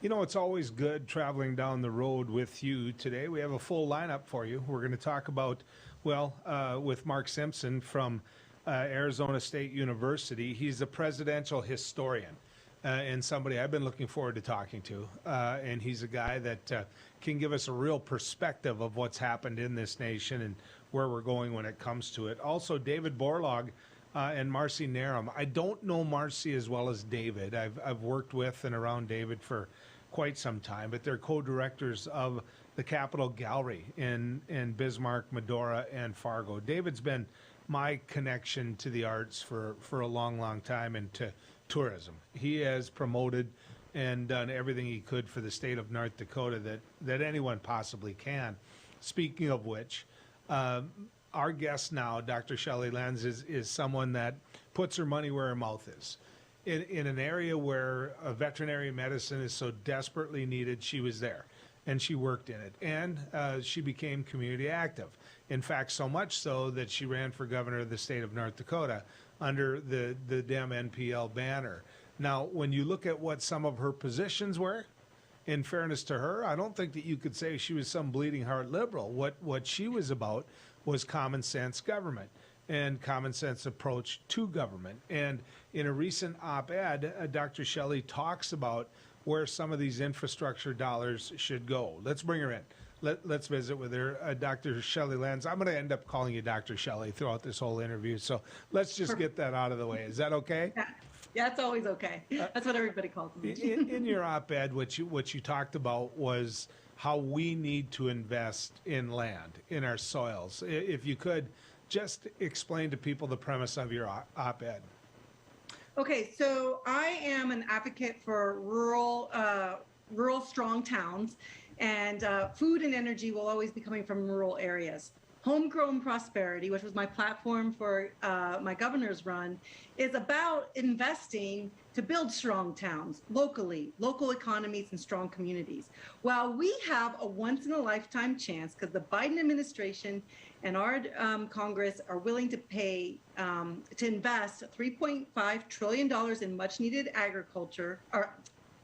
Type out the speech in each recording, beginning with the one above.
You know, it's always good traveling down the road with you today. We have a full lineup for you. We're going to talk about, with Mark Simpson from Arizona State University. He's a presidential historian and somebody I've been looking forward to talking to. And he's a guy that can give us a real perspective of what's happened in this nation and where we're going when it comes to it. Also, David Borlaug and Marci Narum. I don't know Marci as well as David. I've worked with and around David for quite some time, but they're co-directors of the Captiol Gallery in Bismarck, Medora, and Fargo. David's been my connection to the arts for a long, long time and to tourism. He has promoted and done everything he could for the state of North Dakota that anyone possibly can. Speaking of which, our guest now, Dr. Shelley Lenz, is someone that puts her money where her mouth is. In an area where veterinary medicine is so desperately needed, she was there and she worked in it. And she became community active. In fact, so much so that she ran for governor of the state of North Dakota under the Dem NPL banner. Now, when you look at what some of her positions were, in fairness to her, I don't think that you could say she was some bleeding heart liberal. What she was about was common sense government and common sense approach to government. And in a recent op-ed, Dr. Shelley talks about where some of these infrastructure dollars should go. Let's bring her in. Let's visit with her. Dr. Shelley Lenz. I'm going to end up calling you Dr. Shelley throughout this whole interview, so let's just get that out of the way. Is that okay? Yeah, it's always okay. That's what everybody calls me. In your op-ed, what you talked about was how we need to invest in land, in our soils. If you could just explain to people the premise of your op-ed. Okay, so I am an advocate for rural strong towns, and food and energy will always be coming from rural areas. Homegrown prosperity, which was my platform for my governor's run, is about investing to build strong towns locally, local economies, and strong communities. While we have a once-in-a-lifetime chance, because the Biden administration and our Congress are willing to pay to invest $3.5 trillion in much-needed agriculture or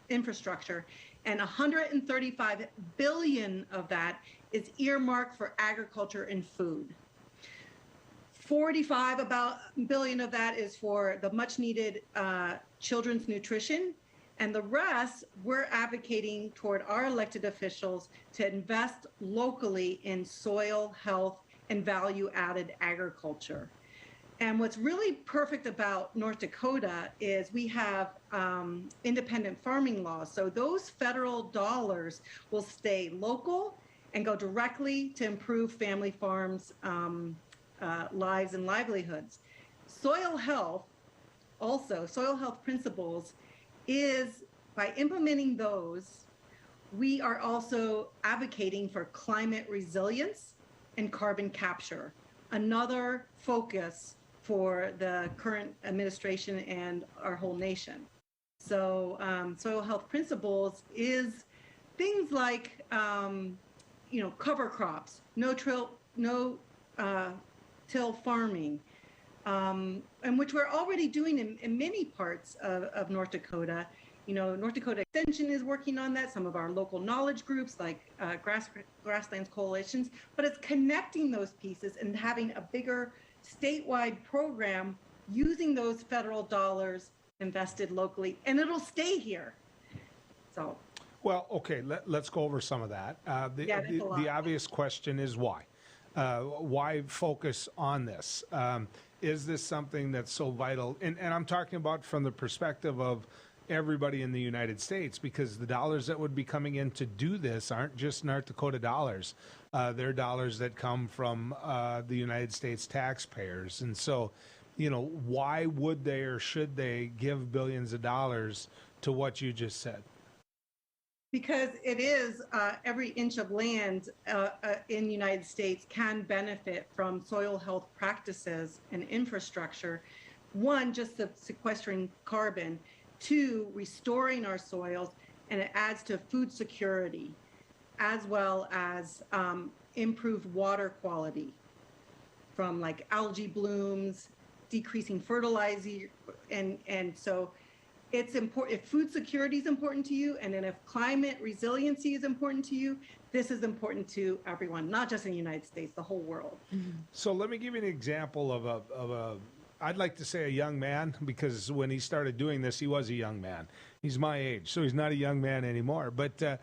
infrastructure, and $135 billion of that is earmarked for agriculture and food. 45 billion of that is for the much needed children's nutrition, and the rest we're advocating toward our elected officials to invest locally in soil health and value added agriculture. And what's really perfect about North Dakota is we have independent farming laws. So those federal dollars will stay local and go directly to improve family farms' lives and livelihoods. Soil health principles is, by implementing those, we are also advocating for climate resilience and carbon capture, another focus for the current administration and our whole nation. So soil health principles is things like cover crops, no-till farming, and which we're already doing in many parts of North Dakota. North Dakota Extension is working on that, some of our local knowledge groups like grasslands coalitions, but it's connecting those pieces and having a bigger statewide program using those federal dollars invested locally, and it'll stay here. So. Well, okay, let's go over some of that. The obvious question is why? Why focus on this? Is this something that's so vital? And I'm talking about from the perspective of everybody in the United States, because the dollars that would be coming in to do this aren't just North Dakota dollars. They're dollars that come from the United States taxpayers. And so, why would they or should they give billions of dollars to what you just said? Because it is every inch of land in the United States can benefit from soil health practices and infrastructure. One, just sequestering carbon. Two, restoring our soils, and it adds to food security, as well as improved water quality from like algae blooms, decreasing fertilizer, and so it's important. If food security is important to you, and then if climate resiliency is important to you, this is important to everyone, not just in the United States, the whole world. So let me give you an example of I'd like to say a young man, because when he started doing this, he was a young man. He's my age, so he's not a young man anymore. But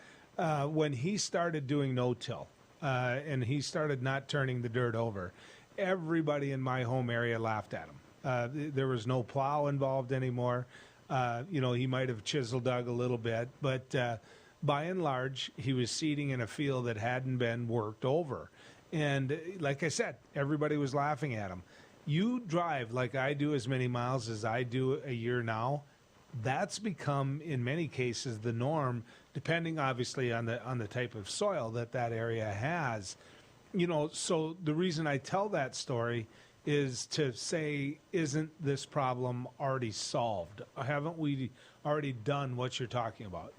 when he started doing no-till, and he started not turning the dirt over, everybody in my home area laughed at him. There was no plow involved anymore. He might have chisel dug a little bit, but by and large, he was seeding in a field that hadn't been worked over. And like I said, everybody was laughing at him. You drive like I do as many miles as I do a year now. That's become, in many cases, the norm, depending obviously on the type of soil that area has. So the reason I tell that story is to say, isn't this problem already solved? Haven't we already done what you're talking about?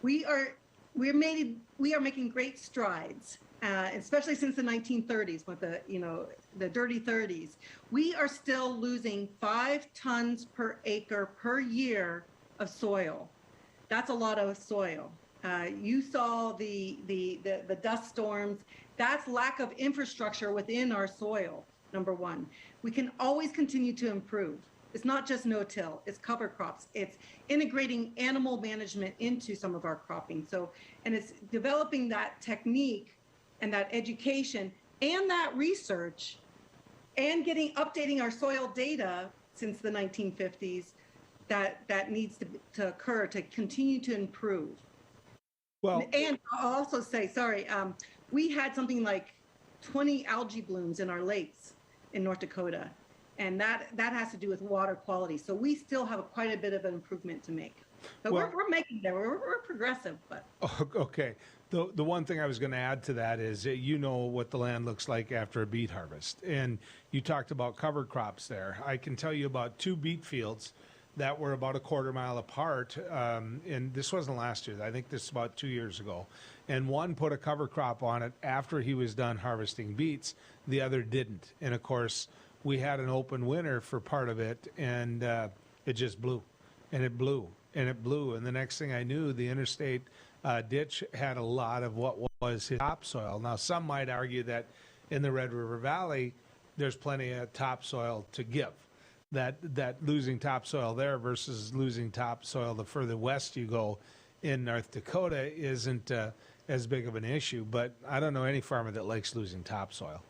We are making great strides, especially since the 1930s with the dirty 30s. We are still losing 5 tons per acre per year of soil. That's a lot of soil. You saw the dust storms. That's lack of infrastructure within our soil, number one. We can always continue to improve. It's not just no-till, it's cover crops. It's integrating animal management into some of our cropping. And it's developing that technique and that education and that research and updating our soil data since the 1950s that needs to occur to continue to improve. Well, and I'll also say, we had something like 20 algae blooms in our lakes in North Dakota. And that has to do with water quality. So we still have quite a bit of an improvement to make. But we're making there. We're progressive. But okay. The one thing I was going to add to that is what the land looks like after a beet harvest. And you talked about cover crops there. I can tell you about 2 beet fields that were about a quarter mile apart. And this wasn't last year. I think this is about 2 years ago. And one put a cover crop on it after he was done harvesting beets. The other didn't. And of course, we had an open winter for part of it, and it just blew, and it blew, and it blew. And the next thing I knew, the interstate ditch had a lot of what was his topsoil. Now, some might argue that in the Red River Valley, there's plenty of topsoil to give. That losing topsoil there versus losing topsoil the further west you go in North Dakota isn't as big of an issue. But I don't know any farmer that likes losing topsoil.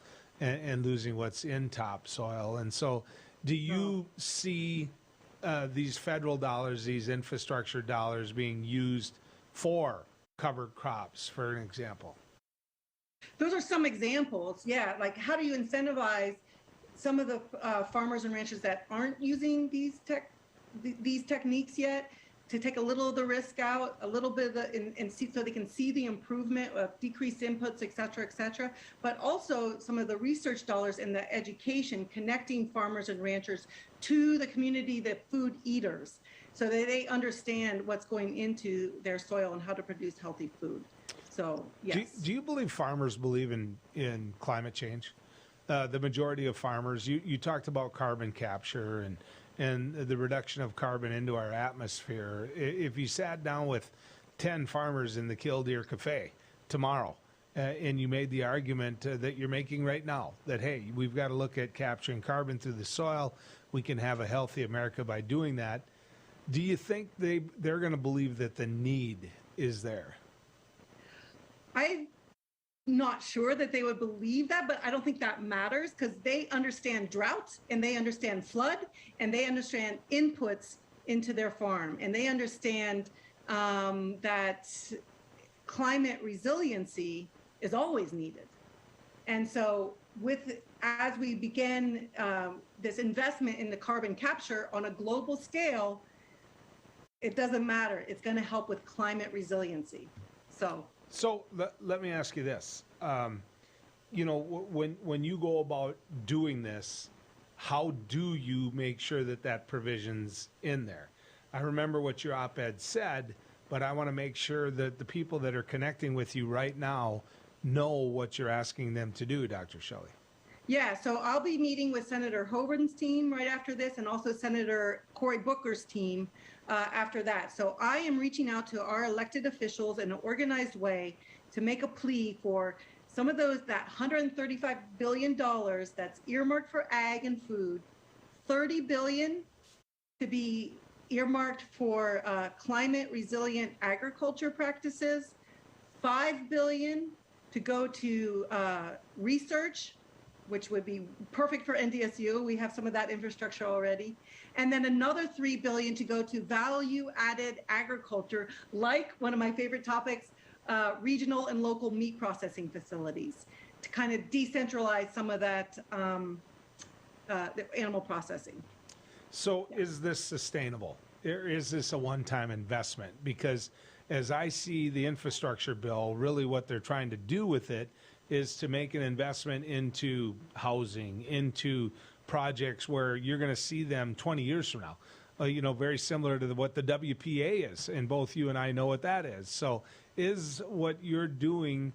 And losing what's in topsoil. And so do you see these federal dollars, these infrastructure dollars being used for cover crops, for an example? Those are some examples, yeah. Like, how do you incentivize some of the farmers and ranchers that aren't using these techniques yet to take a little of the risk out, a little bit of and see, so they can see the improvement of decreased inputs, et cetera, but also some of the research dollars and the education connecting farmers and ranchers to the community, the food eaters, so that they understand what's going into their soil and how to produce healthy food. So, yes. Do you believe farmers believe in climate change? The majority of farmers, you talked about carbon capture and the reduction of carbon into our atmosphere. If you sat down with 10 farmers in the Killdeer Cafe tomorrow, and you made the argument that you're making right now, that, hey, we've got to look at capturing carbon through the soil, we can have a healthy America by doing that, do you think they're going to believe that the need is there? I'm not sure that they would believe that, but I don't think that matters, because they understand drought and they understand flood and they understand inputs into their farm, and they understand that climate resiliency is always needed. And so as we begin this investment in the carbon capture on a global scale, it doesn't matter. It's going to help with climate resiliency. So let me ask you this. When you go about doing this, how do you make sure that provision's in there? I remember what your op-ed said, but I want to make sure that the people that are connecting with you right now know what you're asking them to do, Dr. Shelley. Yeah, so I'll be meeting with Senator Hoeven's team right after this, and also Senator Cory Booker's team after that. So I am reaching out to our elected officials in an organized way to make a plea for some of that $135 billion that's earmarked for ag and food, $30 billion to be earmarked for climate resilient agriculture practices, $5 billion to go to research, which would be perfect for NDSU. We have some of that infrastructure already. And then another $3 billion to go to value-added agriculture, like one of my favorite topics, regional and local meat processing facilities, to kind of decentralize some of that the animal processing. So is this sustainable? Or is this a one-time investment? Because as I see the infrastructure bill, really what they're trying to do with it is to make an investment into housing, into projects where you're going to see them 20 years from now. Very similar to what the WPA is, and both you and I know what that is. So is what you're doing,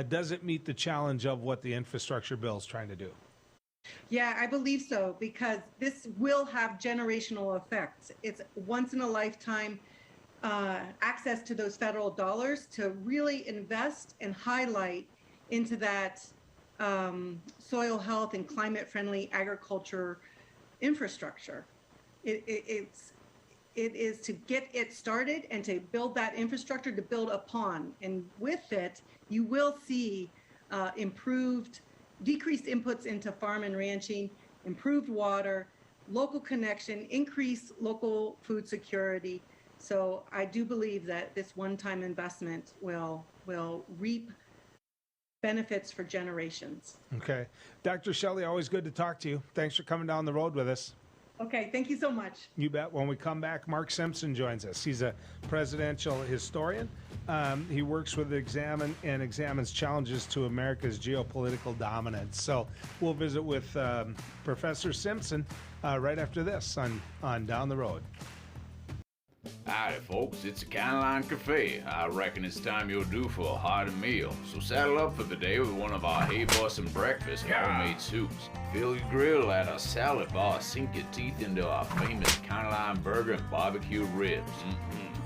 does it meet the challenge of what the infrastructure bill is trying to do? Yeah, I believe so, because this will have generational effects. It's once in a lifetime access to those federal dollars to really invest and highlight into that soil health and climate friendly agriculture infrastructure. It is to get it started and to build that infrastructure to build upon. And with it, you will see decreased inputs into farm and ranching, improved water, local connection, increased local food security. So I do believe that this one-time investment will reap benefits for generations. Okay. Dr. Shelley, always good to talk to you. Thanks for coming down the road with us. Okay, thank you so much. You bet. When we come back, Mark Simpson joins us. He's a presidential historian. He works with Examine and examines challenges to America's geopolitical dominance. So we'll visit with Professor Simpson right after this on Down the Road. Howdy, folks. It's a Caroline Cafe. I reckon it's time you're due for a hearty meal. So saddle up for the day with one of our Hey Bussin' breakfast homemade soups. Fill your grill at our salad bar. Sink your teeth into our famous Caroline burger and barbecue ribs.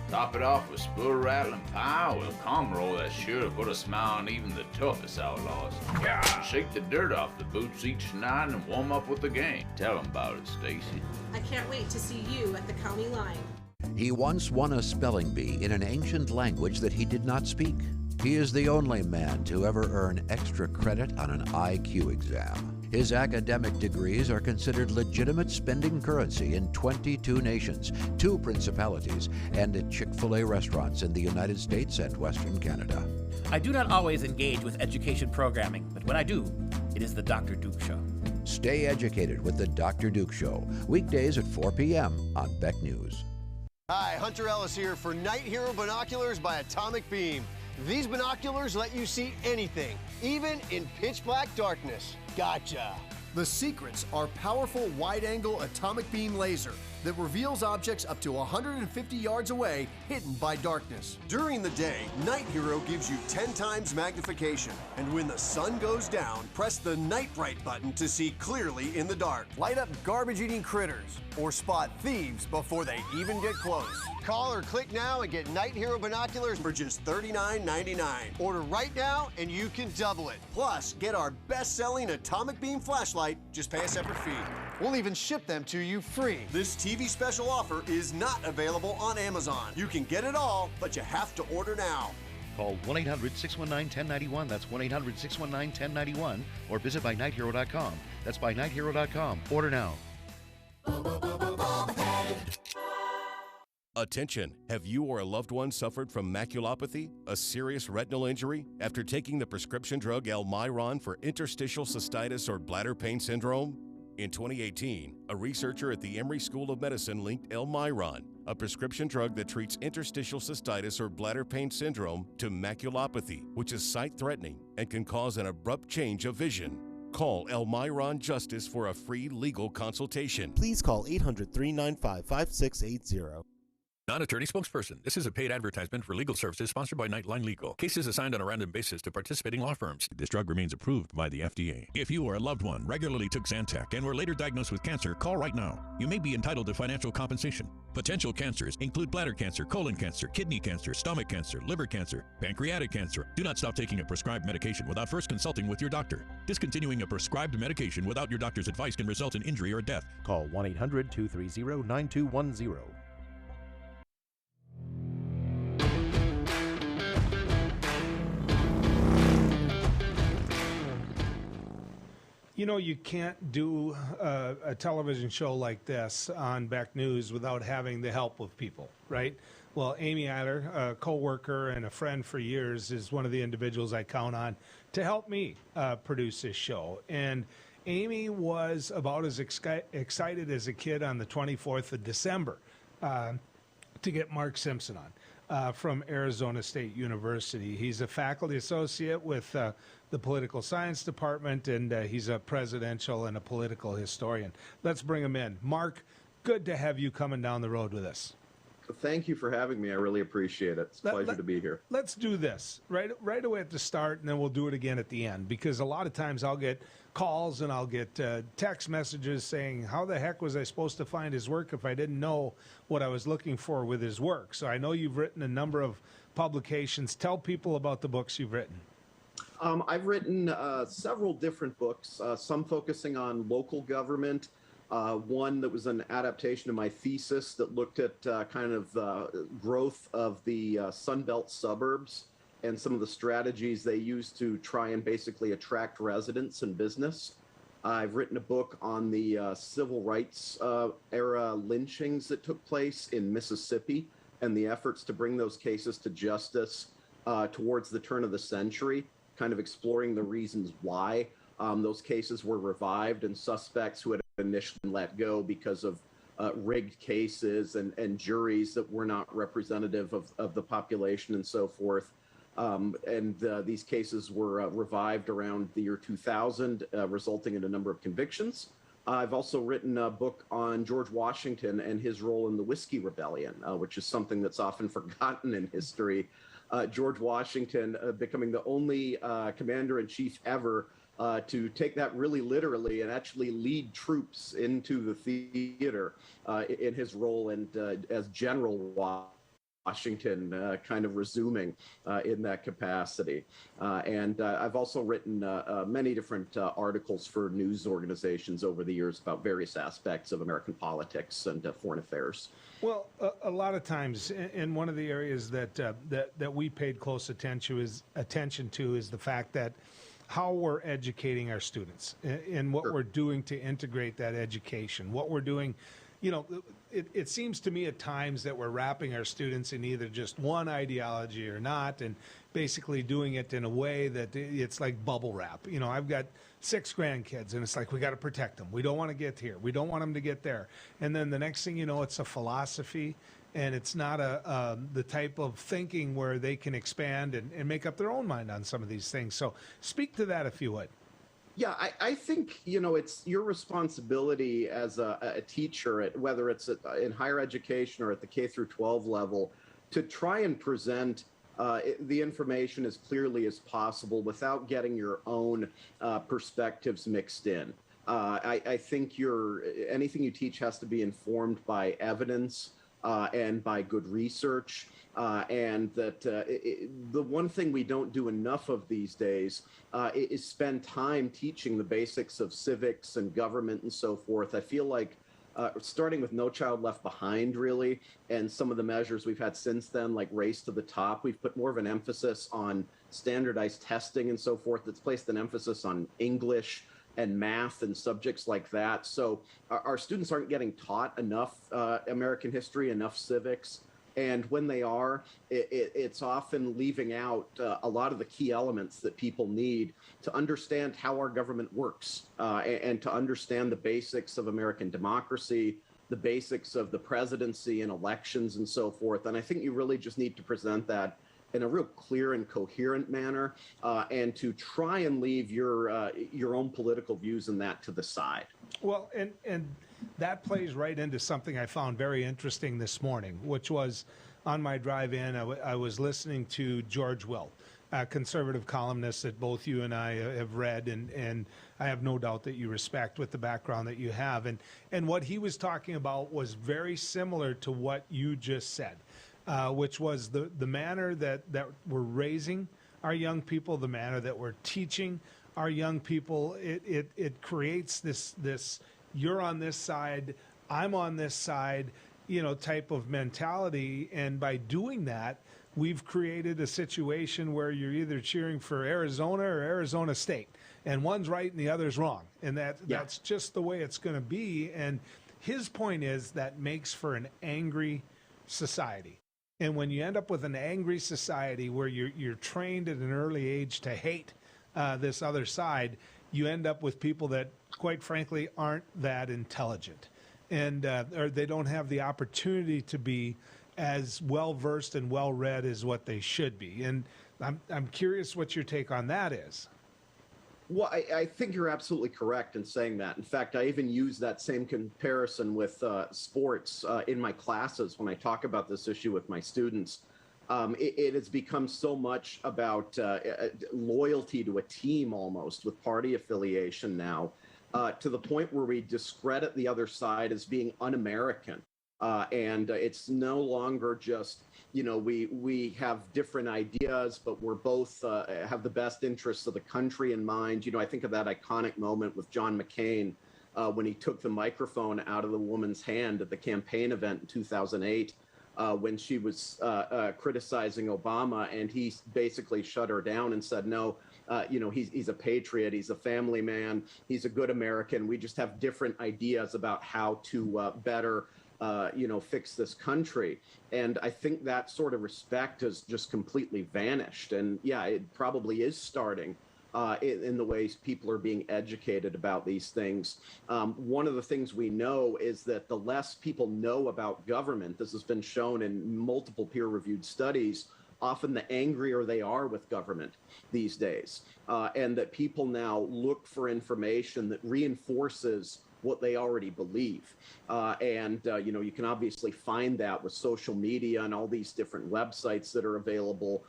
Top it off with spoon rattling pie with a comb roll that's sure to put a smile on even the toughest outlaws. Shake the dirt off the boots each night and warm up with the gang. Tell them about it, Stacy. I can't wait to see you at the county line. He once won a spelling bee in an ancient language that he did not speak. He is the only man to ever earn extra credit on an IQ exam. His academic degrees are considered legitimate spending currency in 22 nations, 2 principalities, and at Chick-fil-A restaurants in the United States and Western Canada. I do not always engage with education programming, but when I do, it is the Dr. Duke Show. Stay educated with the Dr. Duke Show, weekdays at 4 p.m. on Beck News. Hi, Hunter Ellis here for Night Hero Binoculars by Atomic Beam. These binoculars let you see anything, even in pitch black darkness. Gotcha. The secrets are powerful wide-angle atomic beam laser that reveals objects up to 150 yards away, hidden by darkness. During the day, Night Hero gives you 10 times magnification. And when the sun goes down, press the Night Bright button to see clearly in the dark. Light up garbage-eating critters or spot thieves before they even get close. Call or click now and get Night Hero binoculars for just $39.99. Order right now and you can double it. Plus, get our best-selling atomic beam flashlight. Just pay a separate fee. We'll even ship them to you free. This TV special offer is not available on Amazon. You can get it all, but you have to order now. Call 1-800-619-1091. That's 1-800-619-1091. Or visit bynighthero.com. That's bynighthero.com. Order now. Attention! Have you or a loved one suffered from maculopathy, a serious retinal injury, after taking the prescription drug Almiron for interstitial cystitis or bladder pain syndrome? In 2018, a researcher at the Emory School of Medicine linked Almiron, a prescription drug that treats interstitial cystitis or bladder pain syndrome, to maculopathy, which is sight-threatening and can cause an abrupt change of vision. Call Almiron Justice for a free legal consultation. Please call 800-395-5680. Non-attorney spokesperson. This is a paid advertisement for legal services sponsored by Nightline Legal. Cases assigned on a random basis to participating law firms. This drug remains approved by the FDA. If you or a loved one regularly took Zantac and were later diagnosed with cancer, call right now. You may be entitled to financial compensation. Potential cancers include bladder cancer, colon cancer, kidney cancer, stomach cancer, liver cancer, pancreatic cancer. Do not stop taking a prescribed medication without first consulting with your doctor. Discontinuing a prescribed medication without your doctor's advice can result in injury or death. Call 1-800-230-9210. You know, you can't do a television show like this on Beck News without having the help of people, right? Well, Amy Eiler, a co-worker and a friend for years, is one of the individuals I count on to help me produce this show. And Amy was about as excited as a kid on the 24th of December to get Mark Simpson on. From Arizona State University. He's a faculty associate with the political science department, and he's a presidential and a political historian. Let's bring him in. Mark, good to have you coming down the road with us. Thank you for having me. I really appreciate it. It's a pleasure to be here. Let's do this right away at the start, and then we'll do it again at the end, because a lot of times I'll get calls and I'll get text messages saying, how the heck was I supposed to find his work if I didn't know what I was looking for with his work? So I know you've written a number of publications. Tell people about the books you've written. I've written several different books, some focusing on local government, one that was an adaptation of my thesis that looked at kind of growth of the Sunbelt suburbs and some of the strategies they use to try and basically attract residents and business. I've written a book on the civil rights era lynchings that took place in Mississippi and the efforts to bring those cases to justice towards the turn of the century, kind of exploring the reasons why those cases were revived and suspects who had initially been let go because of rigged cases and juries that were not representative of the population and so forth. These cases were revived around the year 2000, resulting in a number of convictions. I've also written a book on George Washington and his role in the Whiskey Rebellion, which is something that's often forgotten in history. George Washington becoming the only commander-in-chief ever to take that really literally and actually lead troops into the theater in his role and as General Washington, kind of resuming in that capacity. I've also written many different articles for news organizations over the years about various aspects of American politics and foreign affairs. Well, a lot of times, and one of the areas that we paid close attention to is the fact that how we're educating our students and what we're doing to integrate that education, what we're doing. You know, it seems to me at times that we're wrapping our students in either just one ideology or not, and basically doing it in a way that it's like bubble wrap. You know, I've got 6 grandkids, and it's like, we got to protect them. We don't want to get here. We don't want them to get there. And then the next thing you know, it's a philosophy, and it's not the type of thinking where they can expand and make up their own mind on some of these things. So speak to that if you would. Yeah, I think, you know, it's your responsibility as a teacher, whether it's in higher education or at the K through 12 level, to try and present the information as clearly as possible without getting your own perspectives mixed in. I think anything you teach has to be informed by evidence and by good research. And that the one thing we don't do enough of these days is spend time teaching the basics of civics and government and so forth. I feel like starting with No Child Left Behind, really, and some of the measures we've had since then, like Race to the Top, we've put more of an emphasis on standardized testing and so forth. That's placed an emphasis on English and math and subjects like that. So our students aren't getting taught enough American history, enough civics. And when they are, it's often leaving out a lot of the key elements that people need to understand how our government works and to understand the basics of American democracy, the basics of the presidency and elections and so forth. And I think you really just need to present that in a real clear and coherent manner, and to try and leave your own political views in that to the side. Well, and that plays right into something I found very interesting this morning, which was on my drive in, I was listening to George Will, a conservative columnist that both you and I have read, and I have no doubt that you respect with the background that you have. And what he was talking about was very similar to what you just said, which was the manner that we're raising our young people, the manner that we're teaching our young people. It creates this you're on this side, I'm on this side, type of mentality. And by doing that, we've created a situation where you're either cheering for Arizona or Arizona State, and one's right and the other's wrong. And that's just the way it's going to be. And his point is that makes for an angry society. And when you end up with an angry society where you're trained at an early age to hate this other side, you end up with people that, quite frankly, aren't that intelligent, and or they don't have the opportunity to be as well versed and well read as what they should be. And I'm curious what your take on that is. Well, I think you're absolutely correct in saying that. In fact, I even use that same comparison with sports in my classes when I talk about this issue with my students. It has become so much about loyalty to a team almost, with party affiliation now, to the point where we discredit the other side as being un-American. And it's no longer just, we have different ideas, but we're both have the best interests of the country in mind. I think of that iconic moment with John McCain when he took the microphone out of the woman's hand at the campaign event in 2008. When she was criticizing Obama, and he basically shut her down and said, no, he's a patriot, he's a family man, he's a good American. We just have different ideas about how to better, fix this country. And I think that sort of respect has just completely vanished. And yeah, it probably is starting in the ways people are being educated about these things. One of the things we know is that the less people know about government, this has been shown in multiple peer-reviewed studies, often the angrier they are with government these days, and that people now look for information that reinforces what they already believe. You can obviously find that with social media and all these different websites that are available.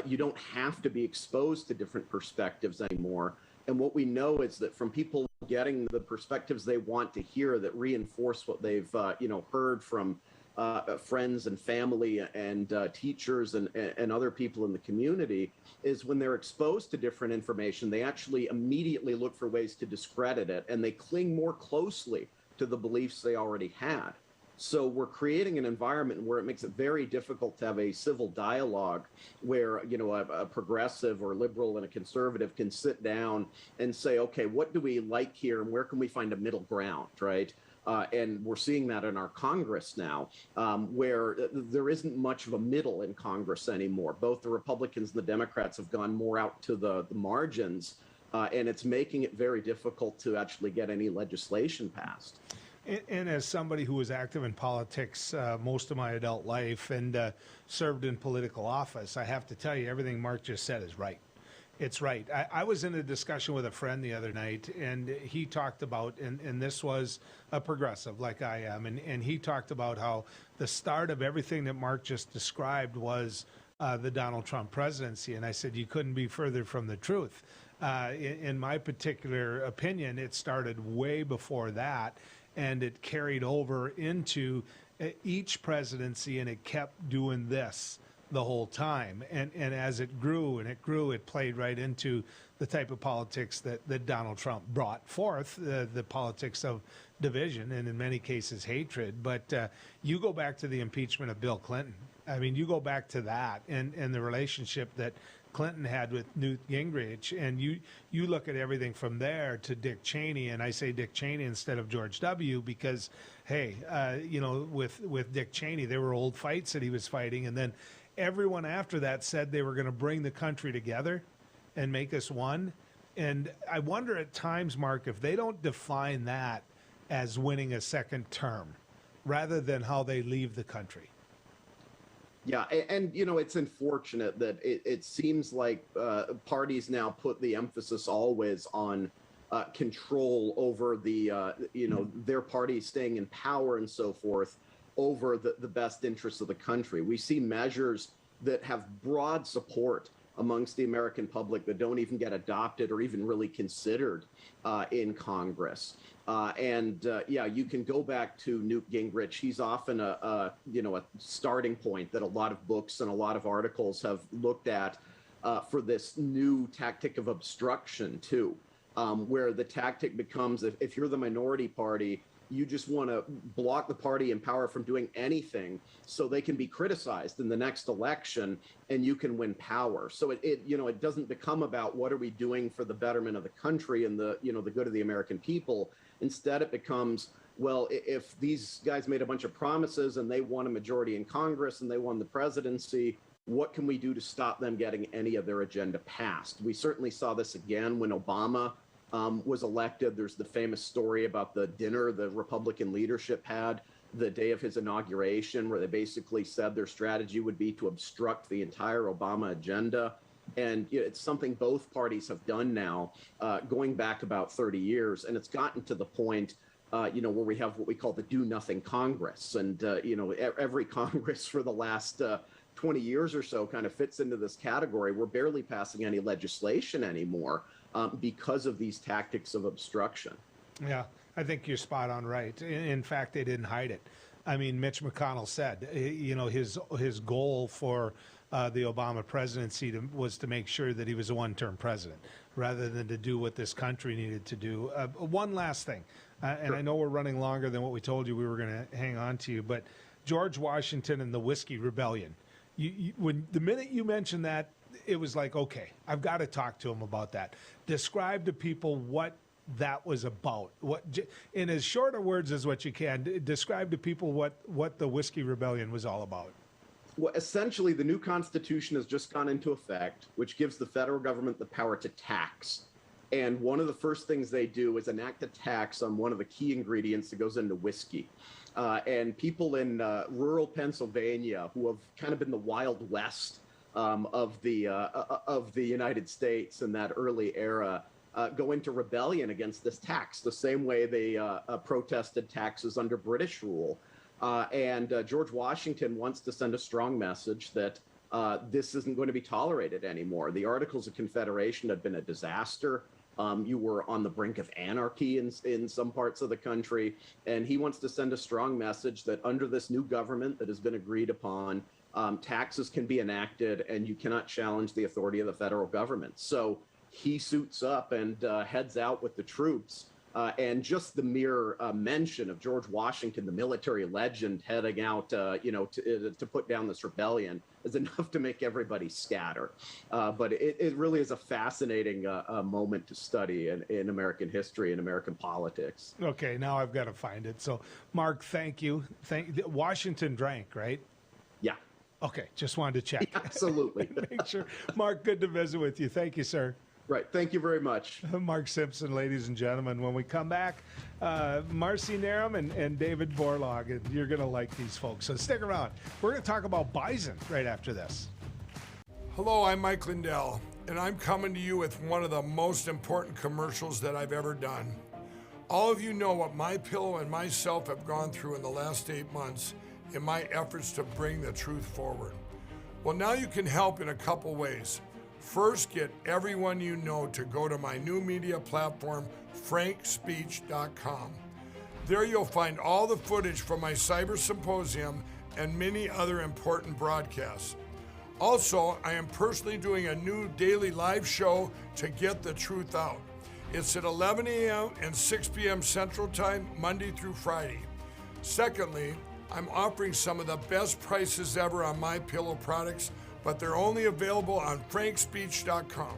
You don't have to be exposed to different perspectives anymore. And what we know is that from people getting the perspectives they want to hear that reinforce what they've, heard from friends and family and teachers and other people in the community, is when they're exposed to different information, they actually immediately look for ways to discredit it, and they cling more closely to the beliefs they already had. So we're creating an environment where it makes it very difficult to have a civil dialogue where, a progressive or liberal and a conservative can sit down and say, okay, what do we like here and where can we find a middle ground, right? And we're seeing that in our Congress now, where there isn't much of a middle in Congress anymore. Both the Republicans and the Democrats have gone more out to the margins, and it's making it very difficult to actually get any legislation passed. And as somebody who was active in politics most of my adult life and served in political office, I have to tell you, everything Mark just said is right. It's right. I was in a discussion with a friend the other night, and he talked about, and this was a progressive like I am, and he talked about how the start of everything that Mark just described was the Donald Trump presidency. And I said, you couldn't be further from the truth. In my particular opinion, it started way before that, and it carried over into each presidency, and it kept doing this the whole time. And as it grew and it grew, it played right into the type of politics that Donald Trump brought forth, the politics of division and in many cases hatred. But you go back to the impeachment of Bill Clinton. I mean, you go back to that and the relationship that Clinton had with Newt Gingrich, and you look at everything from there to Dick Cheney, and I say Dick Cheney instead of George W. because, hey, with Dick Cheney, there were old fights that he was fighting, and then everyone after that said they were going to bring the country together and make us one. And I wonder at times, Mark, if they don't define that as winning a second term rather than how they leave the country. Yeah, and it's unfortunate that it seems like parties now put the emphasis always on control over their party staying in power and so forth over the best interests of the country. We see measures that have broad support amongst the American public that don't even get adopted or even really considered in Congress. You can go back to Newt Gingrich. He's often a starting point that a lot of books and a lot of articles have looked at for this new tactic of obstruction too, where the tactic becomes if you're the minority party, you just want to block the party in power from doing anything so they can be criticized in the next election and you can win power. So it doesn't become about what are we doing for the betterment of the country and the good of the American people. Instead, it becomes, well, if these guys made a bunch of promises and they won a majority in Congress and they won the presidency, what can we do to stop them getting any of their agenda passed? We certainly saw this again when Obama was elected. There's the famous story about the dinner the Republican leadership had the day of his inauguration, where they basically said their strategy would be to obstruct the entire Obama agenda. And it's something both parties have done now, going back about 30 years. And it's gotten to the point, where we have what we call the Do Nothing Congress. And, every Congress for the last 20 years or so kind of fits into this category. We're barely passing any legislation anymore because of these tactics of obstruction. Yeah, I think you're spot on right. In fact, they didn't hide it. I mean, Mitch McConnell said, his goal for the Obama presidency was to make sure that he was a one-term president rather than to do what this country needed to do. One last thing, and Sure. I know we're running longer than what we told you we were going to hang on to you, but George Washington and the Whiskey Rebellion. When the minute you mentioned that, it was like, okay, I've got to talk to him about that. Describe to people what that was about. What, in as short of words as what you can, describe to people what the Whiskey Rebellion was all about. Well, essentially, the new Constitution has just gone into effect, which gives the federal government the power to tax. And one of the first things they do is enact a tax on one of the key ingredients that goes into whiskey. And people in rural Pennsylvania, who have kind of been the Wild West of the United States in that early era, go into rebellion against this tax, the same way they protested taxes under British rule. And George Washington wants to send a strong message that this isn't going to be tolerated anymore. The Articles of Confederation had been a disaster. You were on the brink of anarchy in some parts of the country. And he wants to send a strong message that under this new government that has been agreed upon, taxes can be enacted and you cannot challenge the authority of the federal government. So he suits up and heads out with the troops. And just the mere mention of George Washington, the military legend, heading out, to put down this rebellion is enough to make everybody scatter. But it really is a fascinating moment to study in American history and American politics. Okay, now I've got to find it. So, Mark, thank you. Washington drank, right? Yeah. Okay, just wanted to check. Yeah, absolutely. Make sure. Mark, good to visit with you. Thank you, sir. Right. Thank you very much. Mark Simpson, ladies and gentlemen. When we come back, Marci, Narum and David Borlaug. And you're going to like these folks. So stick around. We're going to talk about Bison right after this. Hello, I'm Mike Lindell, and I'm coming to you with one of the most important commercials that I've ever done. All of you know what my pillow and myself have gone through in the last 8 months in my efforts to bring the truth forward. Well, now you can help in a couple ways. First, get everyone you know to go to my new media platform, frankspeech.com. There you'll find all the footage from my cyber symposium and many other important broadcasts. Also, I am personally doing a new daily live show to get the truth out. It's at 11 a.m. and 6 p.m. Central Time, Monday through Friday. Secondly, I'm offering some of the best prices ever on my pillow products, but they're only available on frankspeech.com.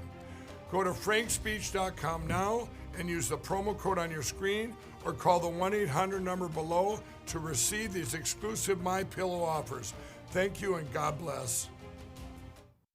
Go to frankspeech.com now and use the promo code on your screen or call the 1-800 number below to receive these exclusive My Pillow offers. Thank you and God bless.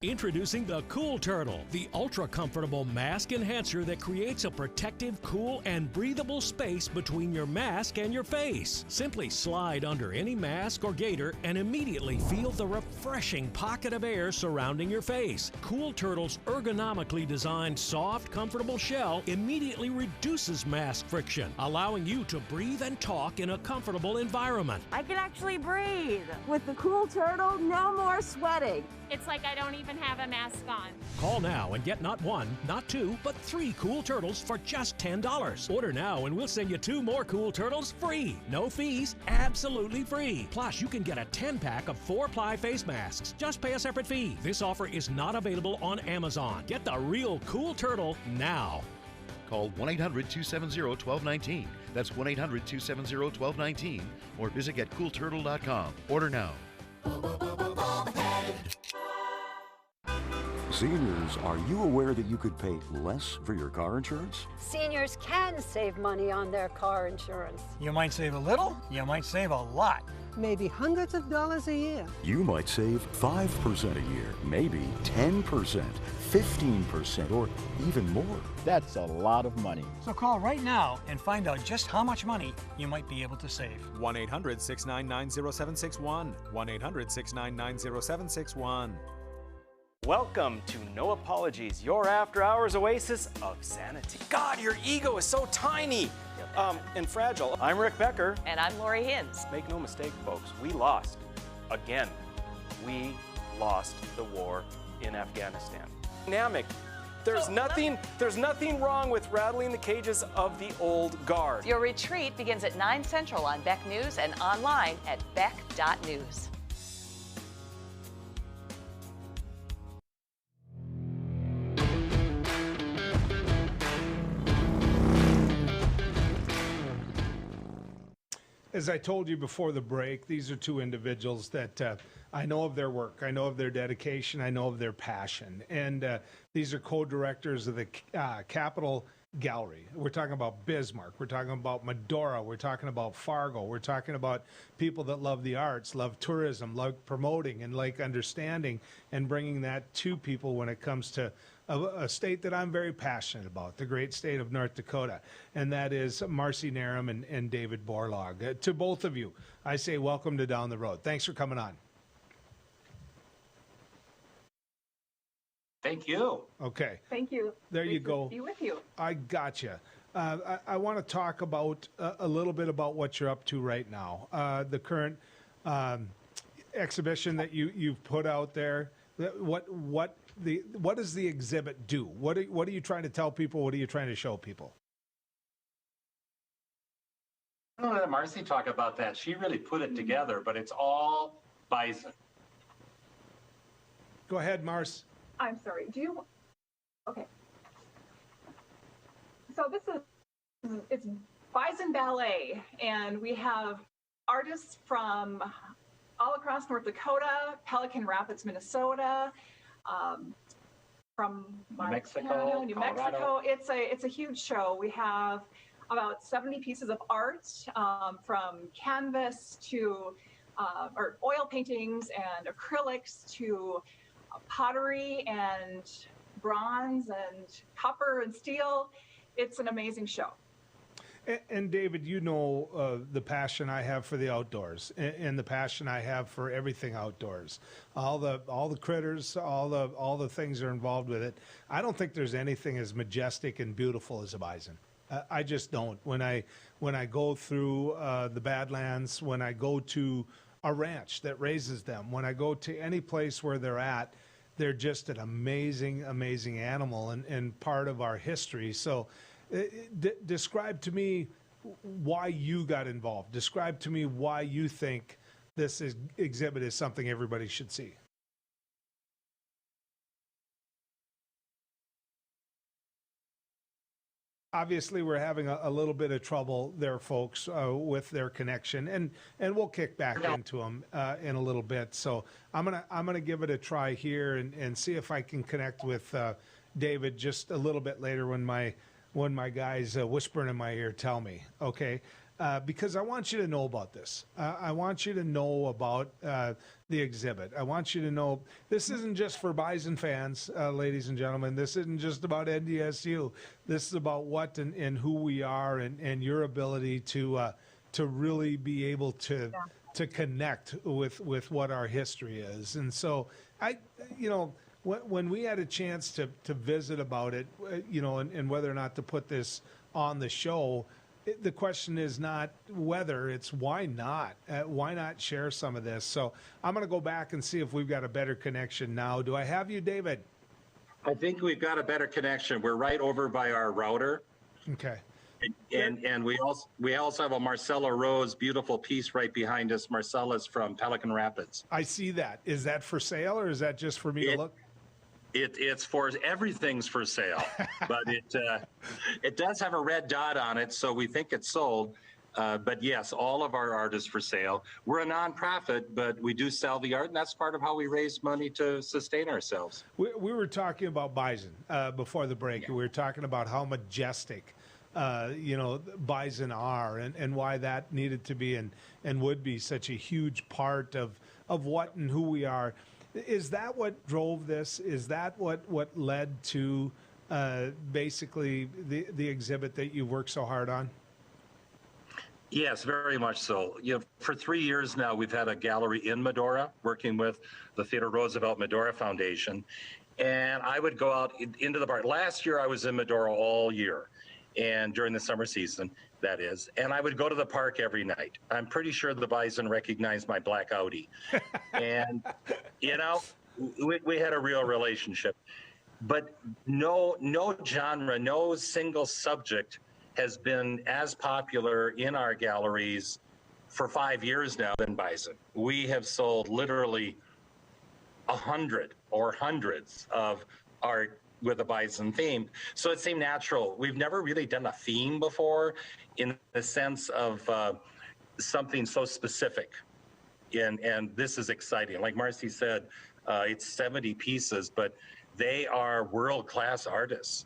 Introducing the Cool Turtle, the ultra-comfortable mask enhancer that creates a protective, cool, and breathable space between your mask and your face. Simply slide under any mask or gaiter and immediately feel the refreshing pocket of air surrounding your face. Cool Turtle's ergonomically designed, soft, comfortable shell immediately reduces mask friction, allowing you to breathe and talk in a comfortable environment. I can actually breathe. With the Cool Turtle, no more sweating. It's like I don't even have a mask on. Call now and get not one, not two, but 3 Cool Turtles for just $10. Order now and we'll send you 2 more Cool Turtles free. No fees, absolutely free. Plus, you can get a 10-pack of 4-ply face masks. Just pay a separate fee. This offer is not available on Amazon. Get the real Cool Turtle now. Call 1-800-270-1219. That's 1-800-270-1219. Or visit getcoolturtle.com. Order now. Seniors, are you aware that you could pay less for your car insurance? Seniors can save money on their car insurance. You might save a little, you might save a lot. Maybe hundreds of dollars a year. You might save 5% a year, maybe 10%, 15%, or even more. That's a lot of money. So call right now and find out just how much money you might be able to save. 1-800-699-0761. 1-800-699-0761. Welcome to No Apologies, your after-hours oasis of sanity. God, your ego is so tiny and fragile. I'm Rick Becker. And I'm Lori Hins. Make no mistake, folks, we lost. Again, we lost the war in Afghanistan. Dynamic. There's nothing wrong with rattling the cages of the old guard. Your retreat begins at 9 Central on Beck News and online at beck.news. As I told you before the break, these are 2 individuals that I know of their work, I know of their dedication, I know of their passion. And these are co-directors of the Captiol Gallery. We're talking about Bismarck, we're talking about Medora, we're talking about Fargo, we're talking about people that love the arts, love tourism, love promoting, and like understanding and bringing that to people when it comes to a state that I'm very passionate about, the great state of North Dakota, and that is Marci, Narum, and David Borlaug. To both of you, I say welcome to Down the Road. Thanks for coming on. Thank you. Okay. Thank you. There you go. To be with you. I gotcha. I want to talk about a little bit about what you're up to right now. The current exhibition that you've put out there. What does the exhibit do? What are you trying to tell people? What are you trying to show people? I'm going to let Marci talk about that. She really put it together, but it's all Bison. Go ahead, Marci. I'm sorry. Okay. So it's Bison Ballet, and we have artists from all across North Dakota, Pelican Rapids, Minnesota, from Mexico, New Mexico. It's a huge show. We have about 70 pieces of art, from canvas to or oil paintings and acrylics to pottery and bronze and copper and steel. It's an amazing show. And David, you know the passion I have for the outdoors and the passion I have for everything outdoors. All the critters, all the things that are involved with it. I don't think there's anything as majestic and beautiful as a bison. I just don't. When I go through the Badlands, when I go to a ranch that raises them, when I go to any place where they're just an amazing, amazing animal and part of our history. So describe to me why you got involved. Describe to me why you think this exhibit is something everybody should see. Obviously, we're having a little bit of trouble there, folks, with their connection, and we'll kick back into them in a little bit. So I'm gonna give it a try here and see if I can connect with David just a little bit later when my guys whispering in my ear tell me. Okay, because I want you to know about this. I want you to know about the exhibit. I want you to know this isn't just for Bison fans, ladies and gentlemen. This isn't just about NDSU. This is about what and who we are and your ability to really be able to connect with what our history is. And so when we had a chance to visit about it, and whether or not to put this on the show, the question is not whether, it's why not? Why not share some of this? So I'm going to go back and see if we've got a better connection now. Do I have you, David? I think we've got a better connection. We're right over by our router. Okay. And we also have a Marcella Rose beautiful piece right behind us. Marcella's from Pelican Rapids. I see that. Is that for sale, or is that just for me to look? It's for everything's for sale, but it does have a red dot on it, so we think it's sold. But yes, all of our art is for sale. We're a nonprofit, but we do sell the art, and that's part of how we raise money to sustain ourselves. We were talking about Bison before the break. We were talking about how majestic Bison are, and why that needed to be and would be such a huge part of what and who we are. Is that what drove this? Is that what led to basically the exhibit that you worked so hard on? Yes, very much so. For 3 years now, we've had a gallery in Medora, working with the Theodore Roosevelt Medora Foundation. And I would go out into the park. Last year, I was in Medora all year, and during the summer season, that is. And I would go to the park every night. I'm pretty sure the Bison recognized my black Audi. And, we had a real relationship. But no genre, no single subject has been as popular in our galleries for 5 years now than Bison. We have sold literally 100 or hundreds of art with a Bison theme. So it seemed natural. We've never really done a theme before in the sense of something so specific. And this is exciting. Like Marci said, it's 70 pieces, but they are world-class artists.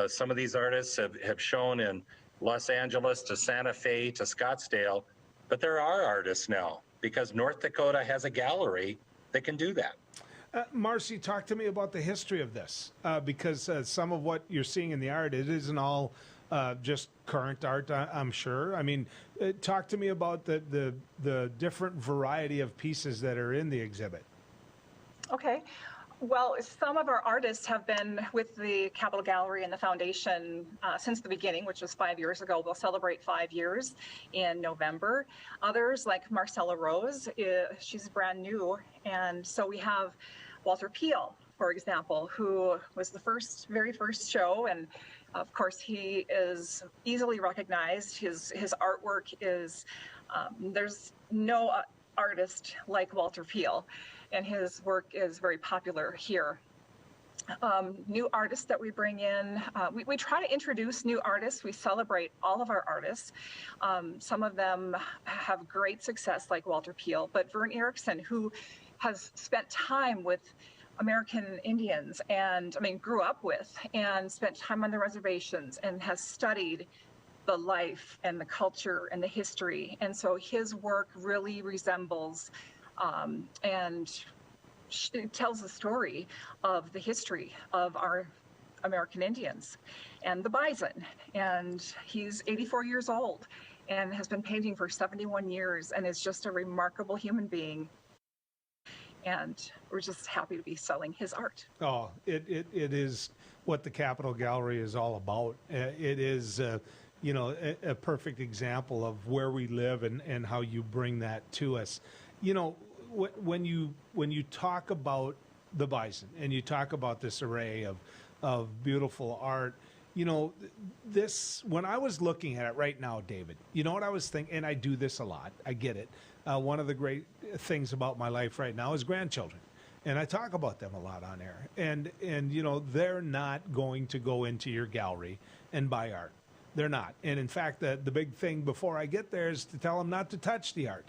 Some of these artists have shown in Los Angeles to Santa Fe to Scottsdale, but there are artists now because North Dakota has a gallery that can do that. Marci, talk to me about the history of this, because some of what you're seeing in the art, it isn't all just current art, I'm sure. I mean, talk to me about the different variety of pieces that are in the exhibit. Okay. Well, some of our artists have been with the Captiol Gallery and the foundation since the beginning, which was 5 years ago. We'll celebrate 5 years in November. Others, like Marcella Rose, she's brand new. And so we have Walter Peel, for example, who was the very first show. And of course, he is easily recognized. His artwork is, there's no artist like Walter Peel, and his work is very popular here. New artists that we bring in, we try to introduce new artists. We celebrate all of our artists. Some of them have great success, like Walter Peel, but Vern Erickson, who has spent time with American Indians and, grew up with and spent time on the reservations and has studied the life and the culture and the history. And so his work really resembles and it tells the story of the history of our American Indians and the Bison. And he's 84 years old and has been painting for 71 years and is just a remarkable human being. And we're just happy to be selling his art. Oh, it is what the Captiol Gallery is all about. It is, a perfect example of where we live and how you bring that to us. When you talk about the Bison and you talk about this array of beautiful art, this, when I was looking at it right now, David, you know what I was thinking, and I do this a lot, I get it. One of the great things about my life right now is grandchildren. And I talk about them a lot on air. And they're not going to go into your gallery and buy art. They're not. And in fact, the big thing before I get there is to tell them not to touch the art.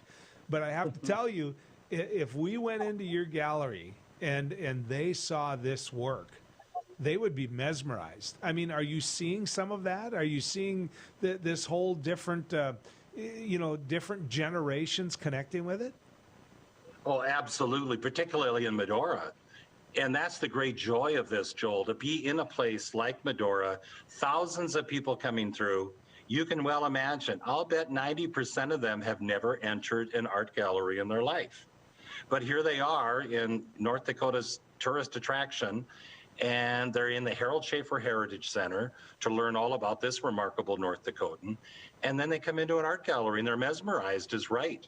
But I have to tell you, if we went into your gallery and they saw this work, they would be mesmerized. I mean, are you seeing some of that? Are you seeing this whole different, different generations connecting with it? Oh, absolutely, particularly in Medora. And that's the great joy of this, Joel, to be in a place like Medora, thousands of people coming through. You can well imagine, I'll bet 90% of them have never entered an art gallery in their life. But here they are in North Dakota's tourist attraction, and they're in the Harold Schaefer Heritage Center to learn all about this remarkable North Dakotan. And then they come into an art gallery and they're mesmerized is right.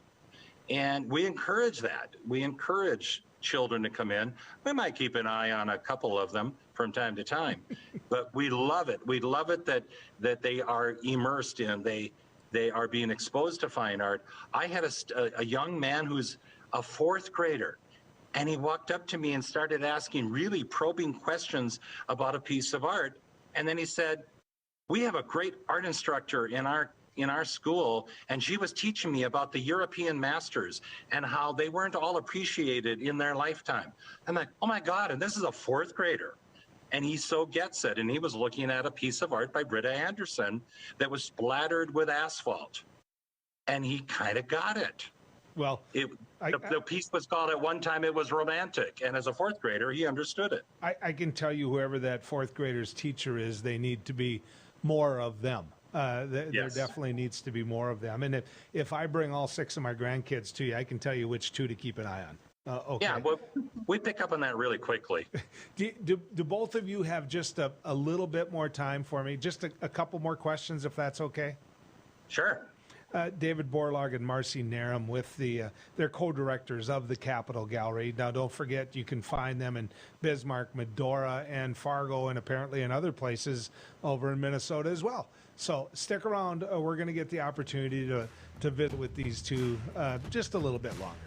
And we encourage that. We encourage children to come in. We might keep an eye on a couple of them from time to time, but we love it. We love it that they are immersed in, they are being exposed to fine art. I had a young man who's a fourth grader, and he walked up to me and started asking really probing questions about a piece of art. And then he said, "We have a great art instructor in our school, and she was teaching me about the European masters and how they weren't all appreciated in their lifetime." I'm like, oh my God, and this is a fourth grader. And he so gets it. And he was looking at a piece of art by Britta Anderson that was splattered with asphalt. And he kind of got it. Well, the piece was called at one time, it was romantic. And as a fourth grader, he understood it. I can tell you, whoever that fourth grader's teacher is, they need to be more of them. There definitely needs to be more of them. And if I bring all 6 of my grandkids to you, I can tell you which 2 to keep an eye on. Okay. Yeah, well, we pick up on that really quickly. Do both of you have just a little bit more time for me? Just a couple more questions, if that's okay? Sure. David Borlaug and Marci Narum with they're co-directors of the Captiol Gallery. Now, don't forget, you can find them in Bismarck, Medora, and Fargo, and apparently in other places over in Minnesota as well. So stick around. We're going to get the opportunity to visit with these two just a little bit longer.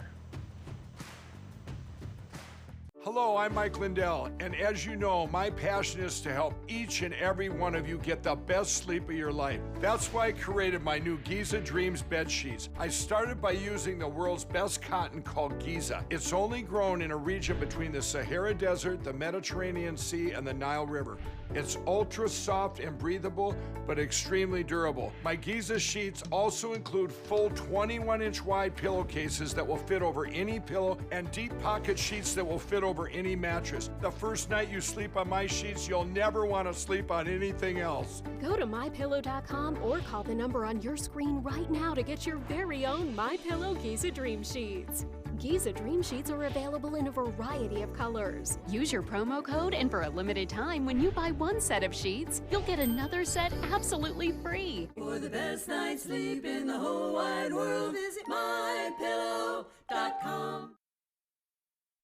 Hello, I'm Mike Lindell, and as you know, my passion is to help each and every one of you get the best sleep of your life. That's why I created my new Giza Dreams bed sheets. I started by using the world's best cotton called Giza. It's only grown in a region between the Sahara Desert, the Mediterranean Sea, and the Nile River. It's ultra soft and breathable, but extremely durable. My Giza sheets also include full 21-inch wide pillowcases that will fit over any pillow and deep pocket sheets that will fit over any mattress. The first night you sleep on my sheets, you'll never want to sleep on anything else. Go to mypillow.com or call the number on your screen right now to get your very own MyPillow Giza Dream Sheets. Giza Dream Sheets are available in a variety of colors. Use your promo code, and for a limited time, when you buy one set of sheets, you'll get another set absolutely free. For the best night's sleep in the whole wide world, visit mypillow.com.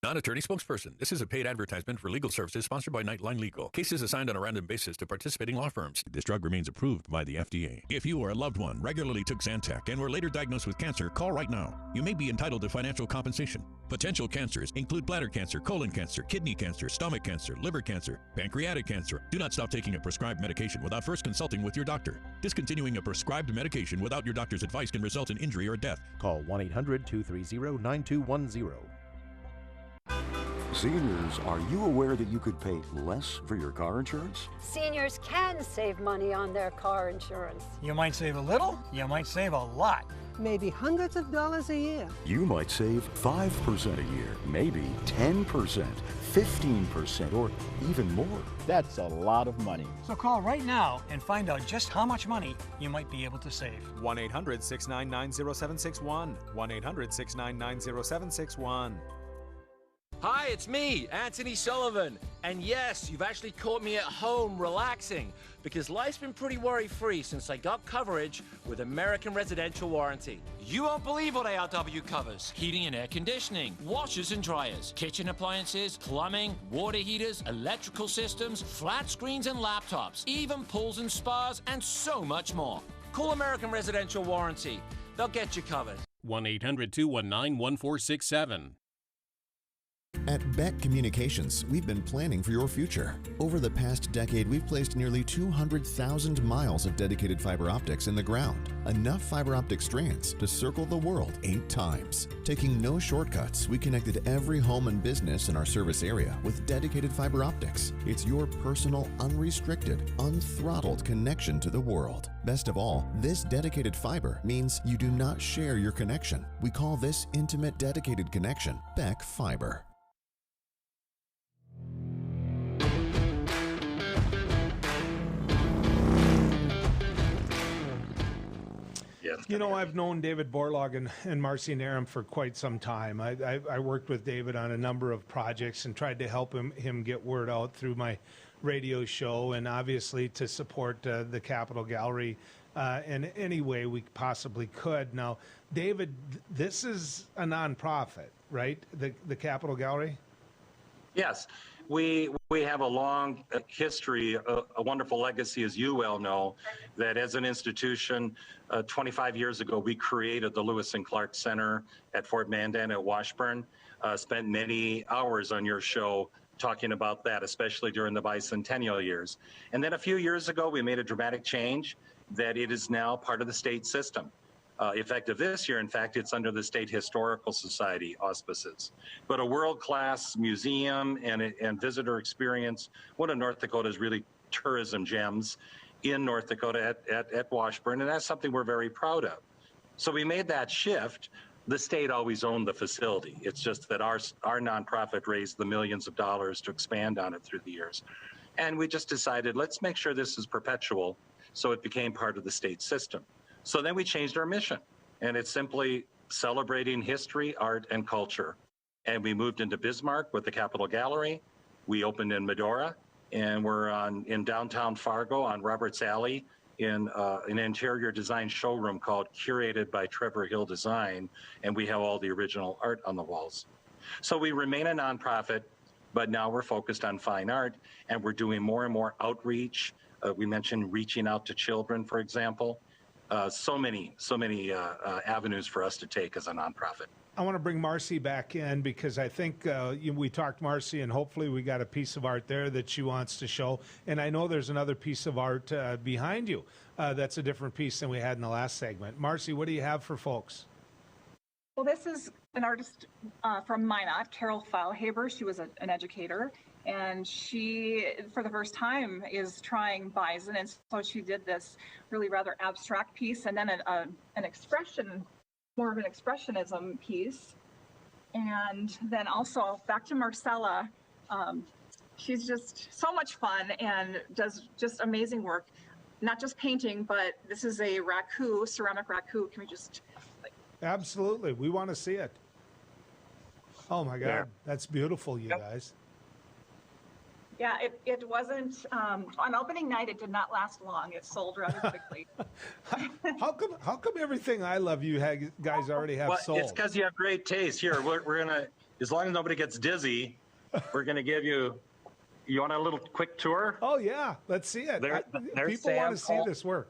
Non-attorney spokesperson. This is a paid advertisement for legal services sponsored by Nightline Legal. Cases assigned on a random basis to participating law firms. This drug remains approved by the FDA. If you or a loved one regularly took Zantac and were later diagnosed with cancer, call right now. You may be entitled to financial compensation. Potential cancers include bladder cancer, colon cancer, kidney cancer, stomach cancer, liver cancer, pancreatic cancer. Do not stop taking a prescribed medication without first consulting with your doctor. Discontinuing a prescribed medication without your doctor's advice can result in injury or death. Call 1-800-230-9210. Seniors, are you aware that you could pay less for your car insurance? Seniors can save money on their car insurance. You might save a little, you might save a lot. Maybe hundreds of dollars a year. You might save 5% a year, maybe 10%, 15%, or even more. That's a lot of money. So call right now and find out just how much money you might be able to save. 1-800-699-0761. 1-800-699-0761. Hi, it's me, Anthony Sullivan. And yes, you've actually caught me at home relaxing, because life's been pretty worry-free since I got coverage with American Residential Warranty. You won't believe what ARW covers. Heating and air conditioning, washers and dryers, kitchen appliances, plumbing, water heaters, electrical systems, flat screens and laptops, even pools and spas, and so much more. Call American Residential Warranty. They'll get you covered. 1-800-219-1467. At Beck Communications, we've been planning for your future. Over the past decade, we've placed nearly 200,000 miles of dedicated fiber optics in the ground, enough fiber optic strands to circle the world 8 times. Taking no shortcuts, we connected every home and business in our service area with dedicated fiber optics. It's your personal, unrestricted, unthrottled connection to the world. Best of all, this dedicated fiber means you do not share your connection. We call this intimate dedicated connection Beck Fiber. You know, I've known David Borlaug and Marci Narum for quite some time. I worked with David on a number of projects and tried to help him get word out through my radio show, and obviously to support the Captiol Gallery in any way we possibly could. Now, David, this is a nonprofit, right? The Captiol Gallery? Yes. We have a long history, a wonderful legacy, as you well know, that as an institution, 25 years ago, we created the Lewis and Clark Center at Fort Mandan at Washburn. Spent many hours on your show talking about that, especially during the bicentennial years. And then a few years ago, we made a dramatic change that it is now part of the state system. Effective this year, in fact, it's under the State Historical Society auspices. But a world-class museum and visitor experience, one of North Dakota's really tourism gems in North Dakota at Washburn, and that's something we're very proud of. So we made that shift. The state always owned the facility. It's just that our nonprofit raised the millions of dollars to expand on it through the years. And we just decided, let's make sure this is perpetual, so it became part of the state system. So then we changed our mission, and it's simply celebrating history, art, and culture. And we moved into Bismarck with the Captiol Gallery. We opened in Medora, and we're in downtown Fargo on Roberts Alley in an interior design showroom called Curated by Trevor Hill Design, and we have all the original art on the walls. So we remain a nonprofit, but now we're focused on fine art, and we're doing more and more outreach. We mentioned reaching out to children, for example. So many avenues for us to take as a nonprofit. I want to bring Marci back in because I think we talked Marci, and hopefully we got a piece of art there that she wants to show. And I know there's another piece of art behind you that's a different piece than we had in the last segment. Marci, what do you have for folks? Well, this is an artist from Minot, Carol Feilhaber. She was an educator. And she, for the first time, is trying Bison, and so she did this really rather abstract piece, and then an expression, more of an expressionism piece. And then also back to Marcella. She's just so much fun and does just amazing work. Not just painting, but this is a raku, ceramic raku. Can we just? Absolutely, we want to see it. Oh my God, yeah. That's beautiful, you guys. Yeah, it wasn't, on opening night, it did not last long. It sold rather quickly. How come everything I love you guys already have sold? It's because you have great taste. Here, we're going to, as long as nobody gets dizzy, we're going to give you want a little quick tour? Oh, yeah. Let's see it. People want to see this work.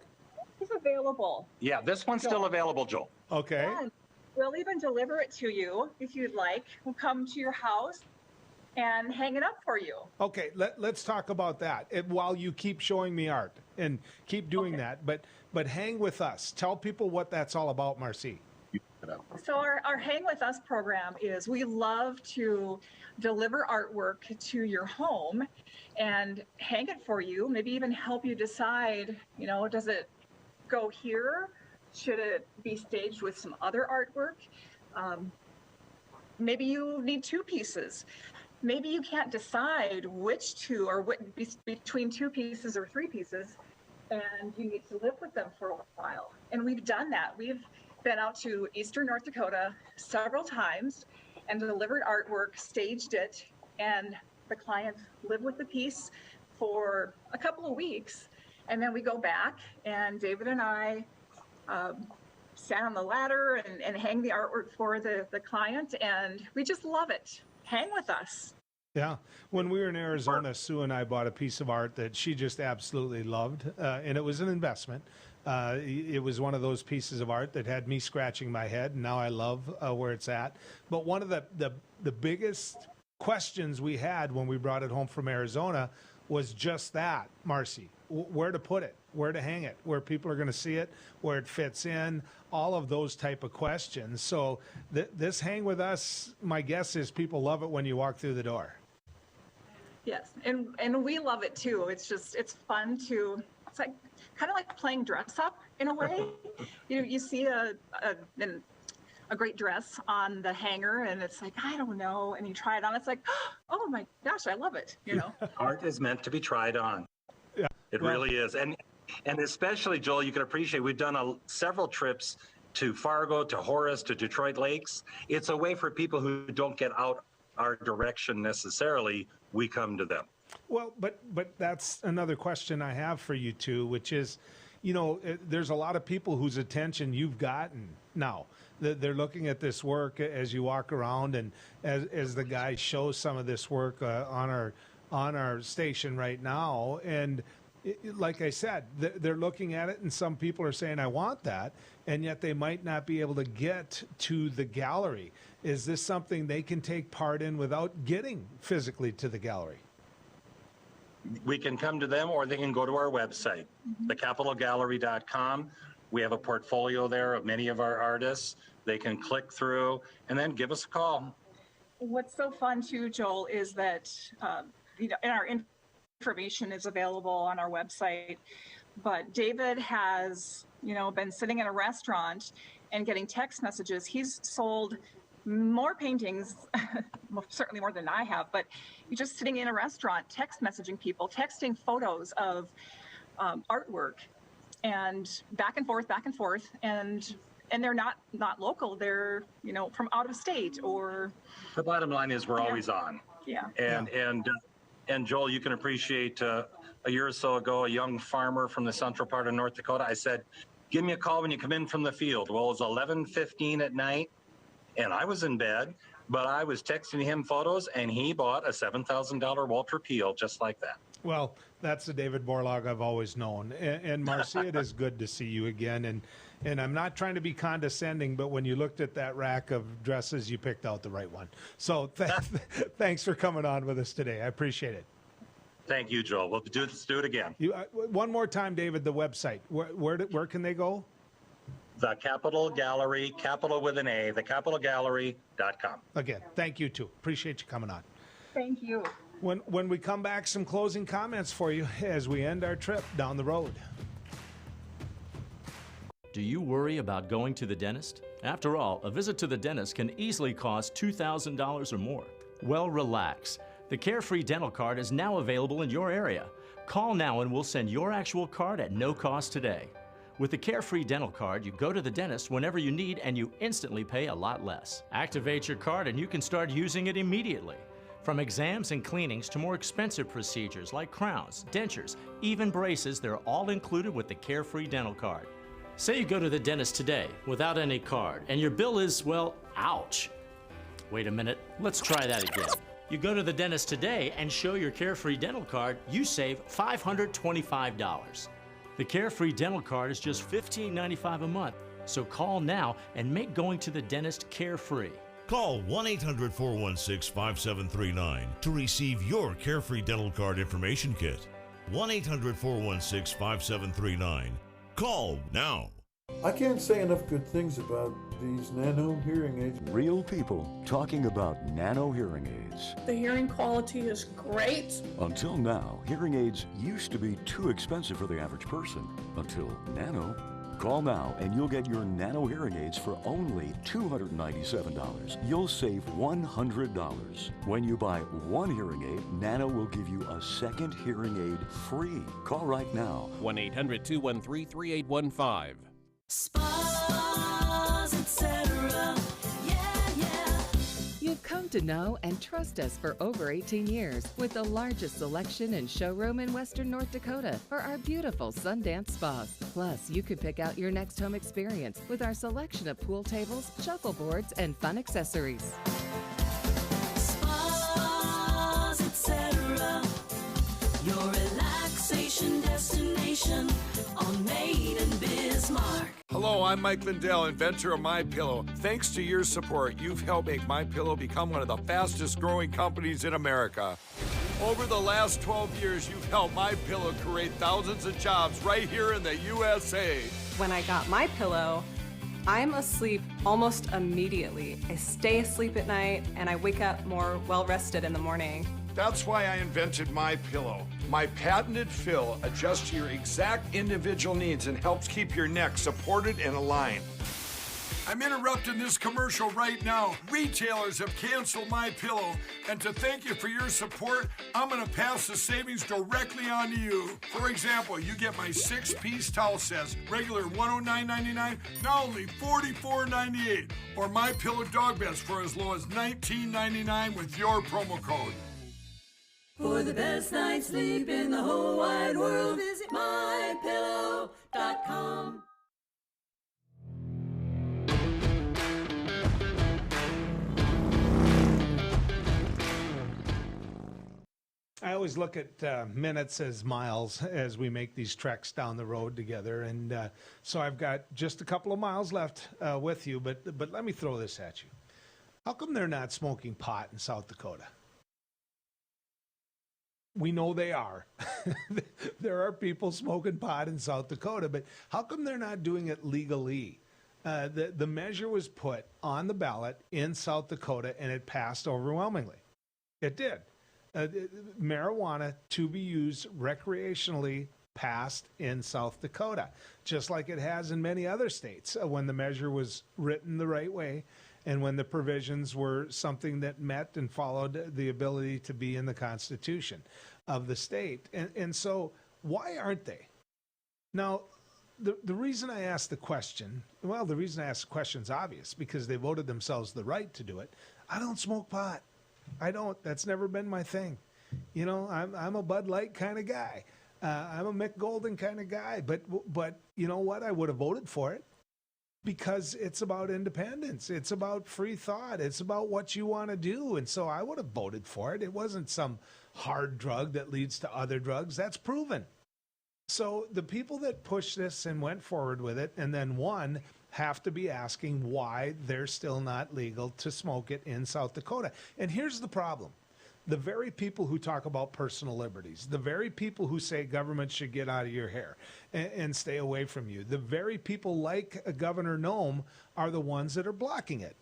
It's available. Yeah, this one's still available, Joel. Okay. Yeah, we'll even deliver it to you if you'd like. We'll come to your house and hang it up for you. Okay, let's talk about that while you keep showing me art and keep doing that. But hang with us. Tell people what that's all about, Marci. So our Hang With Us program is we love to deliver artwork to your home and hang it for you, maybe even help you decide, does it go here? Should it be staged with some other artwork? Maybe you need 2 pieces. Maybe you can't decide which 2 or between 2 pieces or 3 pieces, and you need to live with them for a while. And we've done that. We've been out to Eastern North Dakota several times and delivered artwork, staged it, and the clients live with the piece for a couple of weeks. And then we go back, and David and I stand on the ladder and hang the artwork for the client, and we just love it. Hang with us. Yeah. When we were in Arizona, Sue and I bought a piece of art that she just absolutely loved, and it was an investment. It was one of those pieces of art that had me scratching my head, and now I love where it's at. But one of the biggest questions we had when we brought it home from Arizona was just that, Marci. Where to put it, where to hang it, where people are going to see it, where it fits in, all of those type of questions. So this Hang With Us, my guess is people love it when you walk through the door. Yes, and we love it too. It's fun to, it's like kind of like playing dress up in a way. You see a great dress on the hanger and it's like, I don't know, and you try it on, it's like, oh my gosh, I love it, Art is meant to be tried on. Yeah, it really is. And especially, Joel, you can appreciate, we've done several trips to Fargo, to Horace, to Detroit Lakes. It's a way for people who don't get out our direction necessarily, we come to them. Well, but that's another question I have for you two, which is, there's a lot of people whose attention you've gotten now. They're looking at this work as you walk around, and as the guy shows some of this work on our station right now. And like I said, they're looking at it, and some people are saying, I want that, and yet they might not be able to get to the gallery. Is this something they can take part in without getting physically to the gallery? We can come to them, or they can go to our website, thecapitolgallery.com. We have a portfolio there of many of our artists. They can click through and then give us a call. What's so fun too, Joel, is that and our information is available on our website. But David has, been sitting in a restaurant and getting text messages. He's sold more paintings, certainly more than I have, but you're just sitting in a restaurant, text messaging people, texting photos of artwork, and back and forth, and they're not local. They're from out of state or. The bottom line is we're always on. Yeah. And Joel, you can appreciate a year or so ago, a young farmer from the central part of North Dakota. I said, "Give me a call when you come in from the field." Well, it was 11:15 at night, and I was in bed, but I was texting him photos, and he bought a $7,000 Walter Peel just like that. Well, that's the David Borlaug I've always known. And Marci, it is good to see you again. And I'm not trying to be condescending, but when you looked at that rack of dresses, you picked out the right one. So thanks for coming on with us today. I appreciate it. Thank you, Joel. Let's do it again. One more time, David, the website. Where can they go? The Capitol Gallery, capital with an A, thecapitolgallery.com. Again, thank you, too. Appreciate you coming on. Thank you. When we come back, some closing comments for you as we end our trip down the road. Do you worry about going to the dentist? After all, a visit to the dentist can easily cost $2,000 or more. Well, relax. The Carefree Dental Card is now available in your area. Call now and we'll send your actual card at no cost today. With the Carefree Dental Card, you go to the dentist whenever you need and you instantly pay a lot less. Activate your card and you can start using it immediately. From exams and cleanings to more expensive procedures like crowns, dentures, even braces, they're all included with the Carefree Dental Card. Say you go to the dentist today without any card and your bill is, well, ouch. Wait a minute, let's try that again. You go to the dentist today and show your Carefree Dental Card, you save $525. The Carefree Dental Card is just $15.95 a month, so call now and make going to the dentist carefree. Call 1-800-416-5739 to receive your Carefree Dental Card information kit. 1-800-416-5739. Call now. I can't say enough good things about these nano hearing aids. Real people talking about nano hearing aids. The hearing quality is great. Until now, hearing aids used to be too expensive for the average person. Until nano. Call now and you'll get your nano hearing aids for only $297. You'll save $100. When you buy one hearing aid, Nano will give you a second hearing aid free. Call right now. 1-800-213-3815. Spas, etc. You've come to know and trust us for over 18 years with the largest selection and showroom in Western North Dakota for our beautiful Sundance spas. Plus, you can pick out your next home experience with our selection of pool tables, shuffleboards, and fun accessories. Spas, etc. Your relaxation destination on Main and Bismarck. Hello. Hello, I'm Mike Lindell, inventor of MyPillow. Thanks to your support, you've helped make MyPillow become one of the fastest growing companies in America. Over the last 12 years, you've helped MyPillow create thousands of jobs right here in the USA. When I got MyPillow, I'm asleep almost immediately. I stay asleep at night and I wake up more well-rested in the morning. That's why I invented MyPillow. My patented fill adjusts to your exact individual needs and helps keep your neck supported and aligned. I'm interrupting this commercial right now. Retailers have canceled MyPillow, and to thank you for your support, I'm gonna pass the savings directly on to you. For example, you get my 6-piece towel sets, regular $109.99, now only $44.98, or MyPillow dog beds for as low as $19.99 with your promo code. For the best night's sleep in the whole wide world, visit mypillow.com. I always look at minutes as miles as we make these treks down the road together, and so I've got just a couple of miles left with you, but let me throw this at you. How come they're not smoking pot in South Dakota? We know they are. There are people smoking pot in South Dakota, but how come they're not doing it legally? The measure was put on the ballot in South Dakota, and it passed overwhelmingly. It did. Marijuana to be used recreationally passed in South Dakota, just like it has in many other states when the measure was written the right way and when the provisions were something that met and followed the ability to be in the Constitution of the state. And so why aren't they? Now, the reason I ask the question, well, the reason I ask the question is obvious, because they voted themselves the right to do it. I don't smoke pot. I don't. That's never been my thing. You know, I'm a Bud Light kind of guy. I'm a Mick Golden kind of guy. But you know what? I would have voted for it because it's about independence. It's about free thought. It's about what you want to do. And so I would have voted for it. It wasn't some hard drug that leads to other drugs. That's proven. So the people that pushed this and went forward with it and then won have to be asking why they're still not legal to smoke it in South Dakota. And here's the problem. The very people who talk about personal liberties, the very people who say government should get out of your hair and stay away from you, the very people like Governor Narum are the ones that are blocking it.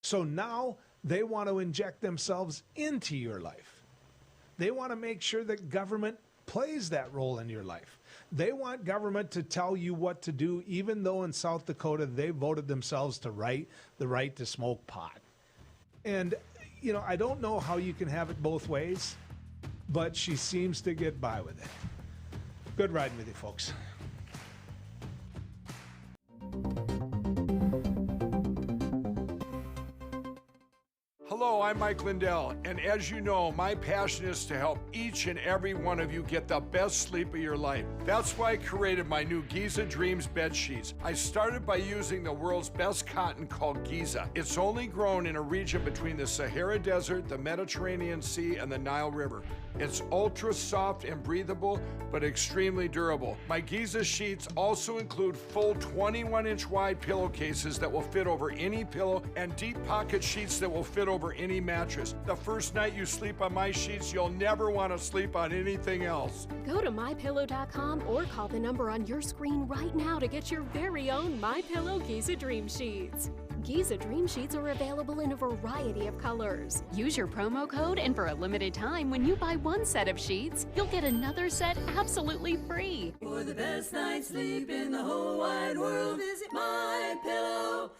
So now they want to inject themselves into your life. They want to make sure that government plays that role in your life. They want government to tell you what to do, even though in South Dakota they voted themselves to the right to smoke pot. And, you know, I don't know how you can have it both ways, but she seems to get by with it. Good riding with you, folks. Hello, I'm Mike Lindell, and as you know, my passion is to help each and every one of you get the best sleep of your life. That's why I created my new Giza Dreams bed sheets. I started by using the world's best cotton called Giza. It's only grown in a region between the Sahara Desert, the Mediterranean Sea, and the Nile River. It's ultra soft and breathable, but extremely durable. My Giza sheets also include full 21-inch wide pillowcases that will fit over any pillow and deep pocket sheets that will fit over any mattress. The first night you sleep on my sheets, you'll never want to sleep on anything else. Go to mypillow.com or call the number on your screen right now to get your very own MyPillow Giza Dream Sheets. Giza Dream Sheets are available in a variety of colors. Use your promo code, and for a limited time, when you buy one set of sheets, you'll get another set absolutely free. For the best night's sleep in the whole wide world, visit mypillow.com.